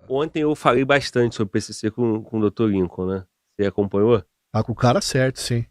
Ontem eu falei bastante sobre PCC com o Dr. Lincoln, né? Você acompanhou? Tá com o cara certo, sim.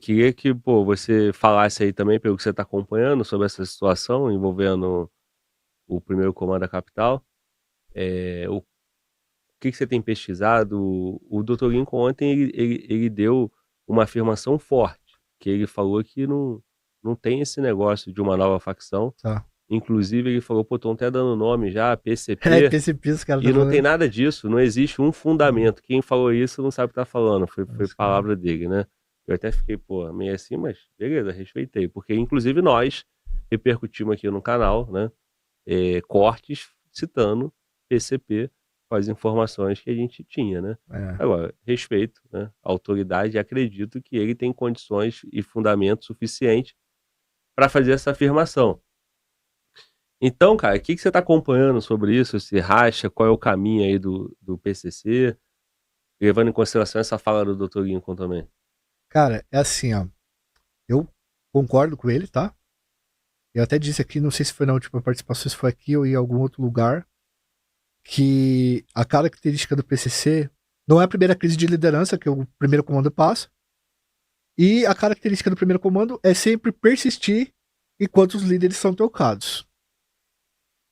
Queria que, pô, você falasse aí também, pelo que você tá acompanhando, sobre essa situação envolvendo o primeiro comando da capital. O que você tem pesquisado? O Dr. Lincoln ontem ele deu uma afirmação forte, que ele falou que não tem esse negócio de uma nova facção. Tá. Inclusive ele falou: "Pô, estão até dando nome já, É, PCP". PCP, os caras E tá não tem falando. nada disso, não existe um Hum, fundamento. Quem falou isso não sabe o que tá falando, foi os caras. palavra dele, né. Eu até fiquei, pô, meio assim, mas beleza, respeitei, porque inclusive nós repercutimos aqui no canal, né, cortes citando PCP com as informações que a gente tinha, né. É. Agora, respeito, né, a autoridade e acredito que ele tem condições e fundamento suficiente para fazer essa afirmação. Então, cara, o que que você está acompanhando sobre isso? Se racha, qual é o caminho aí do PCC, levando em consideração essa fala do Dr. Lincoln também? Cara, é assim, ó. Eu concordo com ele, tá? Eu até disse aqui, não sei se foi na última participação, se foi aqui ou em algum outro lugar, que a característica do PCC não é a primeira crise de liderança que o primeiro comando passa, e a característica do primeiro comando é sempre persistir enquanto os líderes são trocados.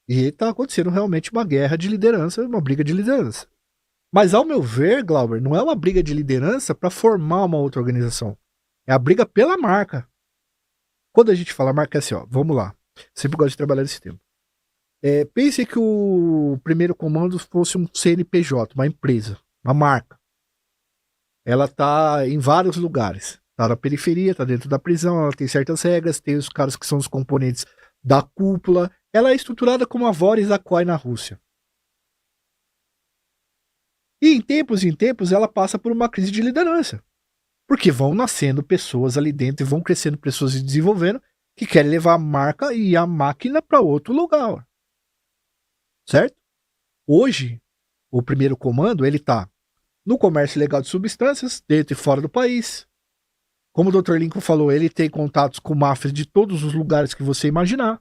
E tá acontecendo realmente uma guerra de liderança, uma briga de liderança. Mas ao meu ver, Glauber, não é uma briga de liderança para formar uma outra organização. É a briga pela marca. Quando a gente fala marca, é assim, ó, vamos lá. Sempre gosto de trabalhar nesse tema. Pense que o primeiro comando fosse um CNPJ, uma empresa, uma marca. Ela tá em vários lugares. Tá na periferia, tá dentro da prisão, ela tem certas regras, tem os caras que são os componentes da cúpula. Ela é estruturada como a Voris Aquai na Rússia. E em tempos, ela passa por uma crise de liderança. Porque vão nascendo pessoas ali dentro e vão crescendo pessoas e desenvolvendo que querem levar a marca e a máquina para outro lugar. Certo? Hoje, o primeiro comando, ele tá no comércio ilegal de substâncias, dentro e fora do país. Como o Dr. Lincoln falou, ele tem contatos com máfias de todos os lugares que você imaginar.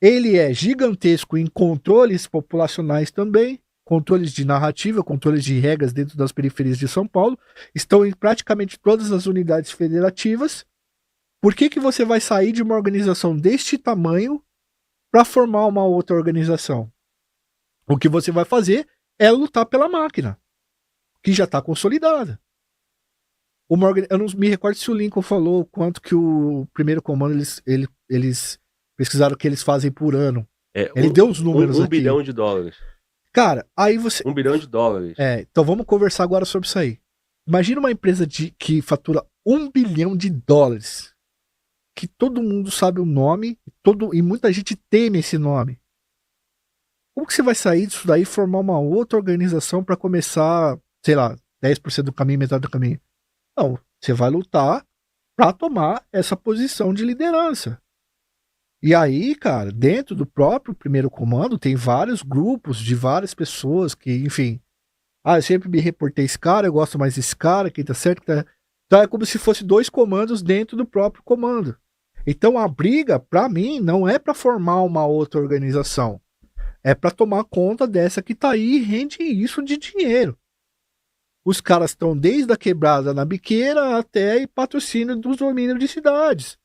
Ele é gigantesco em controles populacionais também, controles de narrativa, controles de regras dentro das periferias de São Paulo, estão em praticamente todas as unidades federativas. Por que, que você vai sair de uma organização deste tamanho para formar uma outra organização? O que você vai fazer é lutar pela máquina, que já está consolidada. Eu não me recordo se o Lincoln falou quanto que o primeiro comando eles pesquisaram o que eles fazem por ano. É Ele deu os números 1 aqui. bilhão de dólares. Cara, aí você. 1 bilhão de dólares. Então vamos conversar agora sobre isso aí. Imagina uma empresa que fatura 1 bilhão de dólares. Que todo mundo sabe o nome e muita gente teme esse nome. Como que você vai sair disso daí e formar uma outra organização para começar, sei lá, 10% do caminho, metade do caminho? Não, você vai lutar para tomar essa posição de liderança. E aí, cara, dentro do próprio primeiro comando tem vários grupos de várias pessoas que, enfim, eu sempre me reportei esse cara, eu gosto mais desse cara, quem tá certo, quem tá... Então é como se fosse dois comandos dentro do próprio comando. Então a briga, para mim, não é para formar uma outra organização. É para tomar conta dessa que tá aí e rende isso de dinheiro. Os caras estão desde a quebrada na biqueira até patrocínio dos domínios de cidades.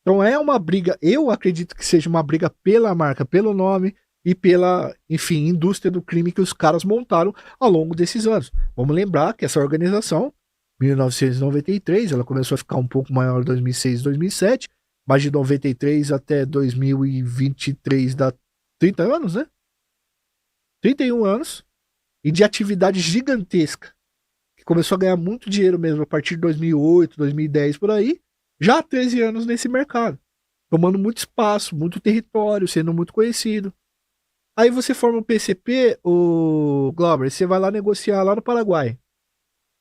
Então é uma briga, eu acredito que seja uma briga pela marca, pelo nome e pela, enfim, indústria do crime que os caras montaram ao longo desses anos. Vamos lembrar que essa organização, 1993, ela começou a ficar um pouco maior em 2006, 2007, mas de 93 até 2023 dá 30 anos, né? 31 anos e de atividade gigantesca, que começou a ganhar muito dinheiro mesmo a partir de 2008, 2010 por aí, já há 13 anos nesse mercado, tomando muito espaço, muito território, sendo muito conhecido. Aí você forma um PCP, o Glauber, você vai lá negociar lá no Paraguai.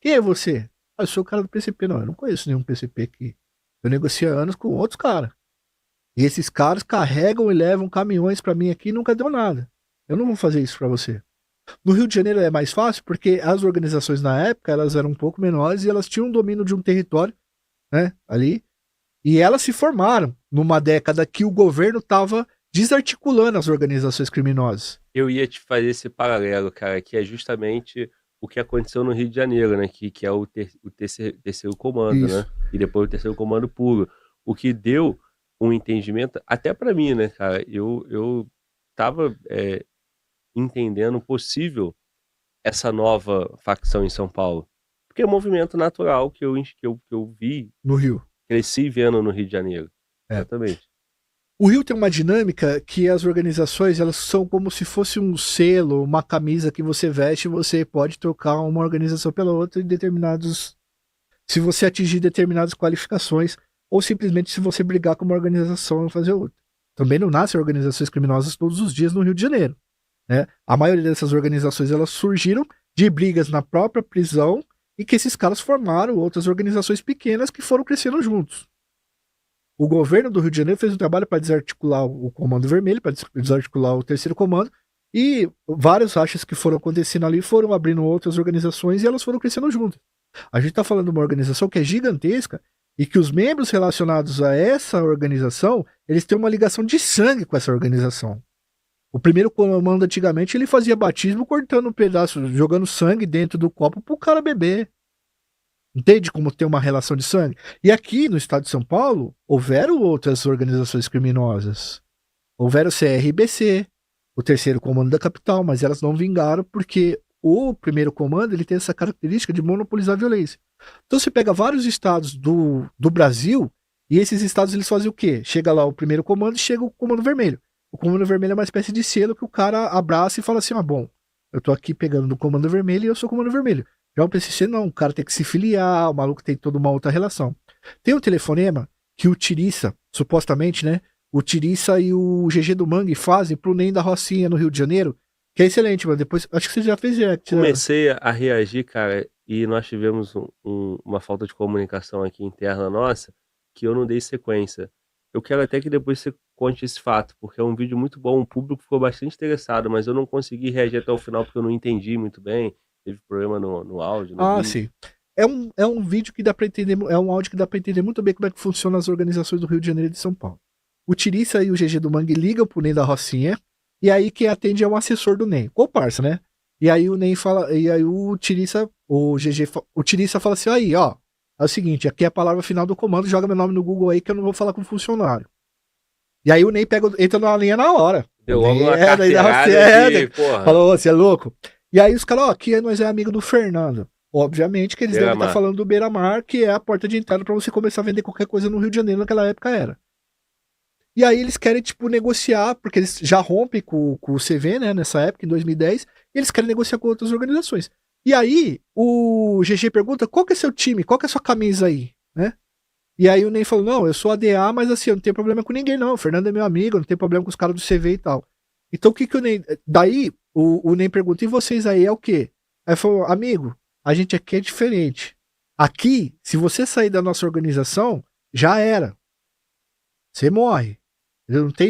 Quem é você? Eu sou o cara do PCP. Não, eu não conheço nenhum PCP aqui. Eu negocio há anos com outros caras. E esses caras carregam e levam caminhões para mim aqui e nunca deu nada. Eu não vou fazer isso para você. No Rio de Janeiro é mais fácil porque as organizações na época elas eram um pouco menores e elas tinham um domínio de um território, né, ali. E elas se formaram numa década que o governo estava desarticulando as organizações criminosas. Eu ia te fazer esse paralelo, cara, que é justamente o que aconteceu no Rio de Janeiro, né, que é o terceiro comando, né, Isso. e depois o terceiro comando puro. O que deu um entendimento até pra mim, né, cara, eu estava, entendendo possível essa nova facção em São Paulo, porque é um movimento natural que eu vi, No Rio. cresci vendo no Rio de Janeiro. É. Exatamente. O Rio tem uma dinâmica que as organizações elas são como se fosse um selo, uma camisa que você veste e você pode trocar uma organização pela outra em determinados. Se você atingir determinadas qualificações, ou simplesmente se você brigar com uma organização e fazer outra. Também não nascem organizações criminosas todos os dias no Rio de Janeiro. Né? A maioria dessas organizações elas surgiram de brigas na própria prisão e que esses caras formaram outras organizações pequenas que foram crescendo juntos. O governo do Rio de Janeiro fez um trabalho para desarticular o Comando Vermelho, para desarticular o Terceiro Comando, e vários rachas que foram acontecendo ali foram abrindo outras organizações e elas foram crescendo juntas. A gente está falando de uma organização que é gigantesca e que os membros relacionados a essa organização, eles têm uma ligação de sangue com essa organização. O primeiro comando antigamente ele fazia batismo cortando um pedaço, jogando sangue dentro do copo pro cara beber. Entende como tem uma relação de sangue? E aqui no estado de São Paulo, houveram outras organizações criminosas. Houveram o CRBC, o terceiro comando da capital, mas elas não vingaram porque o primeiro comando ele tem essa característica de monopolizar a violência. Então você pega vários estados do Brasil e esses estados eles fazem o quê? Chega lá o primeiro comando e chega o comando vermelho. O comando vermelho é uma espécie de selo que o cara abraça e fala assim, bom, eu tô aqui pegando do comando vermelho e eu sou o comando vermelho. Já o PCC não, o cara tem que se filiar, o maluco tem toda uma outra relação. Tem um telefonema que o Tiriça, supostamente, né? O Tiriça e o GG do Mangue fazem pro NEM da Rocinha no Rio de Janeiro, que é excelente, mano. Depois, acho que você já fez react. Comecei a reagir, cara, e nós tivemos uma falta de comunicação aqui interna nossa, que eu não dei sequência. Eu quero até que depois você conte esse fato, porque é um vídeo muito bom, o público ficou bastante interessado, mas eu não consegui reagir até o final porque eu não entendi muito bem, teve problema no áudio, no vídeo. Sim. É um vídeo que dá para entender, é um áudio que dá para entender muito bem como é que funcionam as organizações do Rio de Janeiro e de São Paulo. O Tiriça e o GG do Mangue ligam pro NEM da Rocinha, e aí quem atende é um assessor do NEM, comparsa, né? E aí o NEM fala, e aí o Tiriça, o GG, o Tiriça fala assim, aí, ó, é o seguinte, aqui é a palavra final do comando, joga meu nome no Google aí que eu não vou falar com o funcionário. E aí o NEM entra na linha na hora. Deu logo uma carteirada porra. Falou, você é louco? E aí os caras, ó, aqui nós é amigo do Fernando. Obviamente que eles devem estar falando do Beira-Mar, que é a porta de entrada para você começar a vender qualquer coisa no Rio de Janeiro naquela época era. E aí eles querem, tipo, negociar, porque eles já rompem com o CV, né, nessa época, em 2010, e eles querem negociar com outras organizações. E aí o GG pergunta, qual que é seu time? Qual que é a sua camisa aí? Né? E aí o Ney falou, não, eu sou ADA, mas assim, eu não tenho problema com ninguém não, o Fernando é meu amigo, eu não tenho problema com os caras do CV e tal. Então o que que o Ney... Daí o Ney pergunta, e vocês aí é o quê? Aí ele falou, amigo, a gente aqui é diferente. Aqui, se você sair da nossa organização, já era. Você morre.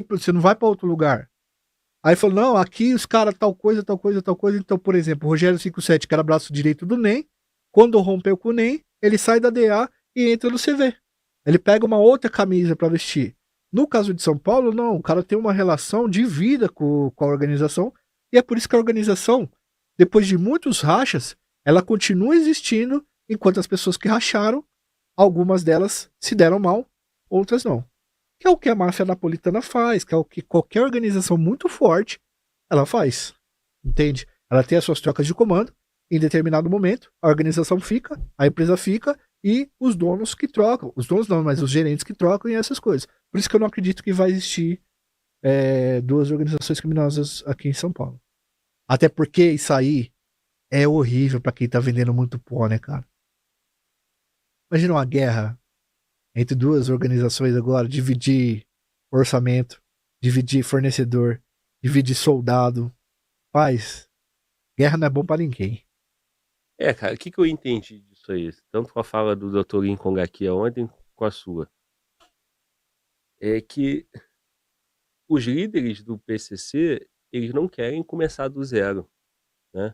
Você não vai para outro lugar. Aí falou, não, aqui os caras tal coisa, tal coisa, tal coisa. Então, por exemplo, o Rogério 57, que era braço direito do NEM, quando rompeu com o NEM, ele sai da DA e entra no CV. Ele pega uma outra camisa para vestir. No caso de São Paulo, não. O cara tem uma relação de vida com a organização. E é por isso que a organização, depois de muitos rachas, ela continua existindo, enquanto as pessoas que racharam, algumas delas se deram mal, outras não. Que é o que a máfia napolitana faz, que é o que qualquer organização muito forte ela faz. Entende? Ela tem as suas trocas de comando, em determinado momento, a organização fica, a empresa fica, e os donos que trocam. Os donos não, mas os gerentes que trocam e essas coisas. Por isso que eu não acredito que vai existir duas organizações criminosas aqui em São Paulo. Até porque isso aí é horrível pra quem tá vendendo muito pó, né, cara? Imagina uma guerra entre duas organizações agora, dividir orçamento, dividir fornecedor, dividir soldado. Paz, guerra não é bom pra ninguém. Cara, o que eu entendi disso aí? Tanto com a fala do Dr. Lincoln aqui ontem, com a sua. É que os líderes do PCC, eles não querem começar do zero, né?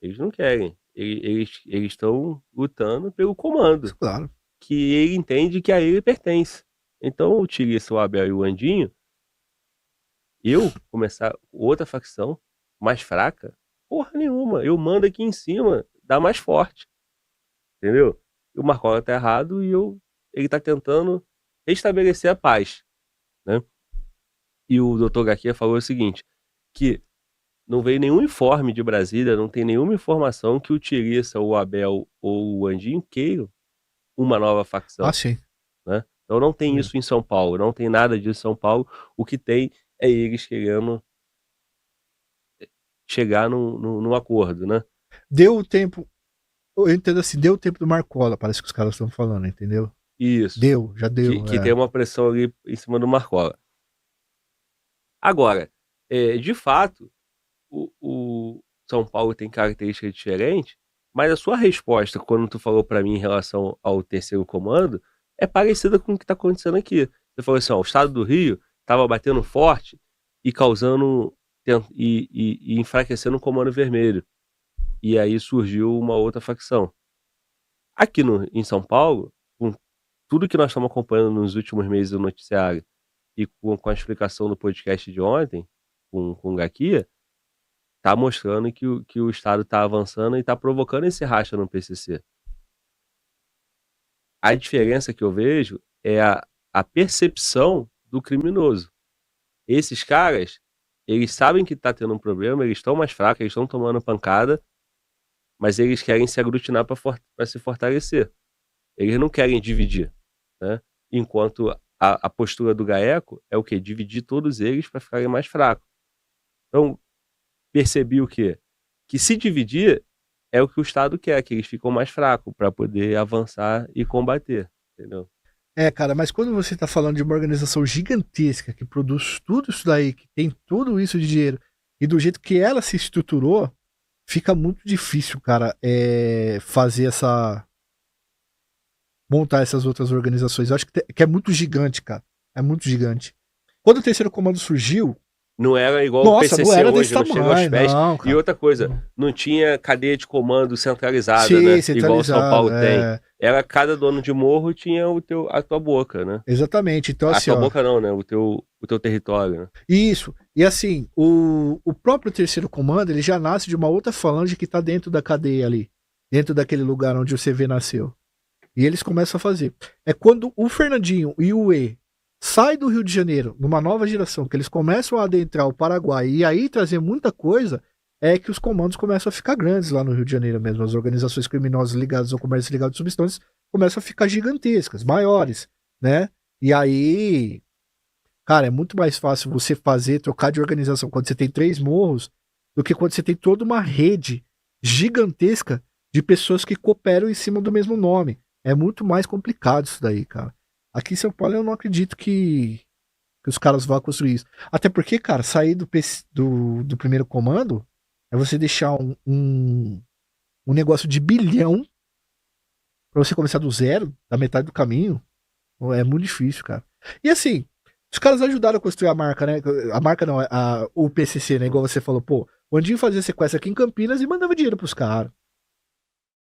Eles não querem. Eles estão lutando pelo comando, Claro. que ele entende que a ele pertence. Então, o Tiriça, o Abel e o Andinho, eu começar outra facção, mais fraca? Porra nenhuma. Eu mando aqui em cima, dá mais forte. Entendeu? E o Marcola tá errado e ele tá tentando restabelecer a paz, né? E o Dr. Gaquia falou o seguinte, que não veio nenhum informe de Brasília, não tem nenhuma informação que o Tiriça, o Abel ou o Andinho queiram uma nova facção. Ah, sim. Né? Então não tem isso em São Paulo, não tem nada disso em São Paulo. O que tem é eles querendo chegar num acordo, né? Deu o tempo, eu entendo assim, deu o tempo do Marcola, parece que os caras estão falando, entendeu? Isso. Já deu. Que tem uma pressão ali em cima do Marcola. Agora, de fato, o São Paulo tem características diferentes, mas a sua resposta, quando tu falou para mim em relação ao terceiro comando, é parecida com o que está acontecendo aqui. Você falou assim, ó, o estado do Rio estava batendo forte e causando e enfraquecendo o Comando Vermelho. E aí surgiu uma outra facção. Aqui em São Paulo, com tudo que nós estamos acompanhando nos últimos meses do noticiário e com a explicação do podcast de ontem, com o Gaquia, tá mostrando que o Estado tá avançando e tá provocando esse racha no PCC. A diferença que eu vejo é a percepção do criminoso. Esses caras, eles sabem que tá tendo um problema, eles estão mais fracos, eles estão tomando pancada, mas eles querem se aglutinar para se fortalecer. Eles não querem dividir, né? Enquanto a postura do GAECO é o quê? Dividir todos eles para ficarem mais fracos. Então, percebi o quê? Que se dividir é o que o Estado quer, que eles ficam mais fracos para poder avançar e combater, entendeu? Cara, mas quando você tá falando de uma organização gigantesca que produz tudo isso daí, que tem tudo isso de dinheiro, e do jeito que ela se estruturou, fica muito difícil, cara, fazer montar essas outras organizações. Eu acho que é muito gigante, cara. É muito gigante. Quando o terceiro comando surgiu, não era igual nossa, o PCC não era hoje, desse não tamanho, chega aos pés. não, cara. E outra coisa, não tinha cadeia de comando centralizada, Sim, né? centralizada, igual São Paulo tem. Era cada dono de morro tinha a tua boca, né? Exatamente. Então, assim, a tua boca não, né? O teu território, né? Isso. E assim, o próprio terceiro comando, ele já nasce de uma outra falange que tá dentro da cadeia ali. Dentro daquele lugar onde o CV nasceu. E eles começam a fazer. É quando o Fernandinho e o E saem do Rio de Janeiro, numa nova geração, que eles começam a adentrar o Paraguai e aí trazer muita coisa, é que os comandos começam a ficar grandes lá no Rio de Janeiro mesmo. As organizações criminosas ligadas ao comércio ilegal de substâncias começam a ficar gigantescas, maiores, né? E aí, cara, é muito mais fácil você trocar de organização quando você tem 3 morros, do que quando você tem toda uma rede gigantesca de pessoas que cooperam em cima do mesmo nome. É muito mais complicado isso daí, cara. Aqui em São Paulo eu não acredito que os caras vão construir isso. Até porque, cara, sair do primeiro comando é você deixar um negócio de bilhão pra você começar do zero, da metade do caminho. É muito difícil, cara. E assim, os caras ajudaram a construir a marca, né? A marca não, o PCC, né? Igual você falou, pô, o Andinho fazia sequestro aqui em Campinas e mandava dinheiro pros caras.